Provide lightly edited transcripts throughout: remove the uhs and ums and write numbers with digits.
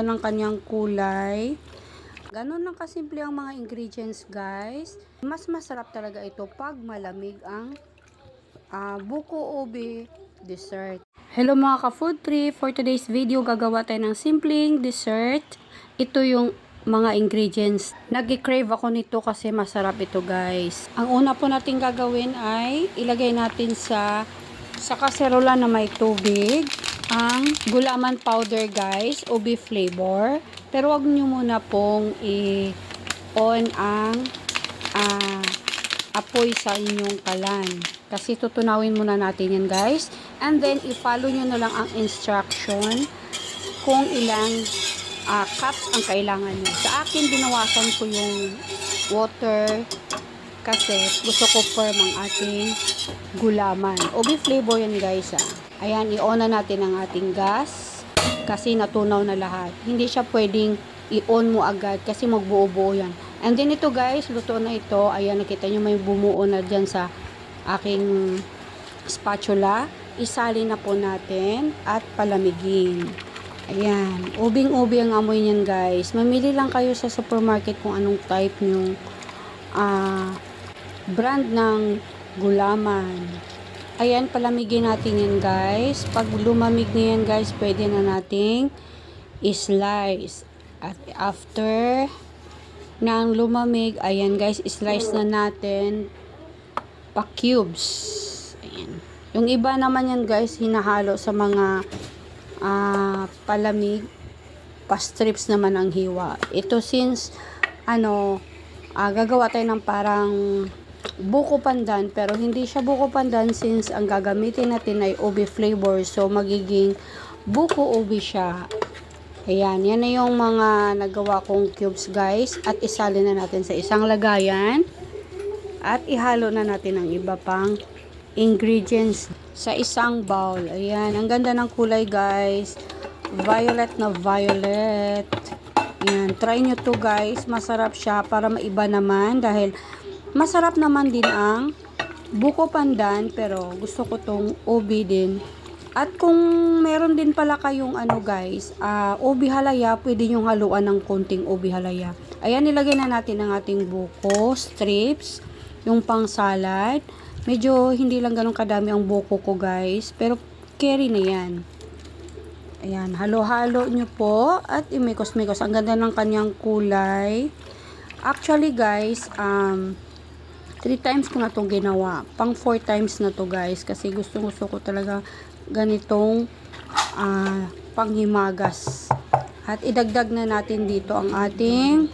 ganda ng kanyang kulay. Ganon lang kasimple ang mga ingredients guys. Mas masarap talaga ito pag malamig ang buko ube dessert. Hello mga ka-food trip! For today's video, gagawa tayo ng simpleng dessert. Ito yung mga ingredients. Nag-crave ako nito kasi masarap ito guys. Ang una po natin gagawin ay ilagay natin sa kaserola na may tubig ang gulaman powder guys, ube flavor. Pero wag nyo muna pong i-on ang apoy sa inyong kalan. Kasi tutunawin muna natin yan guys. And then, i-follow nyo na lang ang instruction kung ilang cups ang kailangan nyo. Sa akin, binawasan ko yung water kasi gusto ko firm ang ating gulaman. Ube flavor yan guys. Ayan, i-on na natin ang ating gas kasi natunaw na lahat. Hindi siya pwedeng i-on mo agad kasi magbuo-buo yan. And then ito guys, luto na ito. Ayan, nakita nyo may bumuo na dyan sa aking spatula. Isali na po natin at palamigin. Ayan, ubing-ubi ang amoy niyan guys. Mamili lang kayo sa supermarket kung anong type yung brand ng gulaman. Ayan, palamigin natin yan guys. Pag lumamig na yan guys, pwede na nating i-slice. At after nang lumamig, ayan guys, slice na natin pa cubes. Ayan. Yung iba naman yan guys, hinahalo sa mga palamig, pa strips naman ang hiwa. Ito since gagawa tayo ng parang buko pandan, pero hindi siya buko pandan since ang gagamitin natin ay ube flavor, so magiging buko ube siya. Ayan, yan na yung mga nagawa kong cubes guys, at isali na natin sa isang lagayan at ihalo na natin ang iba pang ingredients sa isang bowl. Ayan, ang ganda ng kulay guys, violet na violet. Ayan, try nyo to guys, masarap siya para maiba naman dahil masarap naman din ang buko pandan, pero gusto ko tong ube din. At kung meron din pala kayong guys, ube halaya, pwede nyo haluan ng konting ube halaya. Ayan, nilagay na natin ang ating buko strips, yung pang salad. Medyo hindi lang ganun kadami ang buko ko guys, pero carry na yan. Ayan, halo-halo nyo po at imikos-mikos. Ang ganda ng kanyang kulay. Actually guys, 3 times ko na itong ginawa. Pang 4 times na to guys, kasi gusto ko talaga ganitong panghimagas. At idagdag na natin dito ang ating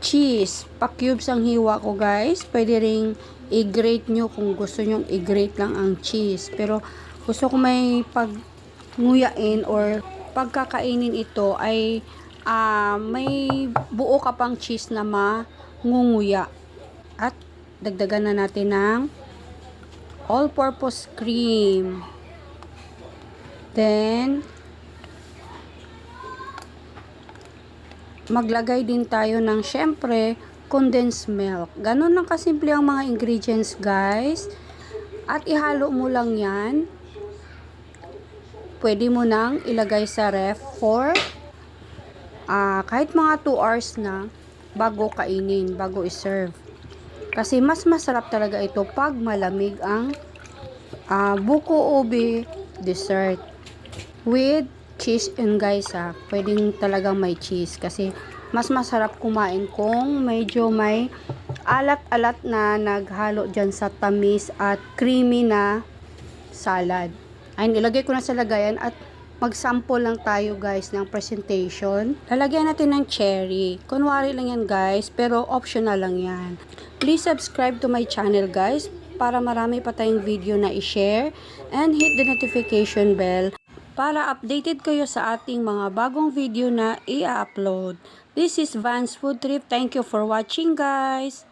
cheese. Pa-cubes ang hiwa ko guys. Pwede ring i-grate nyo kung gusto nyo i-grate lang ang cheese. Pero gusto ko may pagnguyain or pagkakainin ito ay may buo ka pang cheese na mangunguya. At dagdagan na natin ng all-purpose cream. Then maglagay din tayo ng syempre condensed milk. Ganun lang kasimple ang mga ingredients guys. At ihalo mo lang yan. Pwede mo nang ilagay sa ref for kahit mga 2 hours na bago kainin, bago i-serve. Kasi mas masarap talaga ito pag malamig ang buko ube dessert with cheese. And guys pwedeng talagang may cheese kasi mas masarap kumain kung medyo may alat-alat na naghalo dyan sa tamis at creamy na salad. Ayun, ilagay ko na sa lagayan at mag-sample lang tayo guys ng presentation. Lalagyan natin ng cherry. Kunwari lang yan guys, pero optional lang yan. Please subscribe to my channel guys para marami pa tayong video na i-share, and hit the notification bell para updated kayo sa ating mga bagong video na i-upload. This is Vans Food Trip. Thank you for watching guys.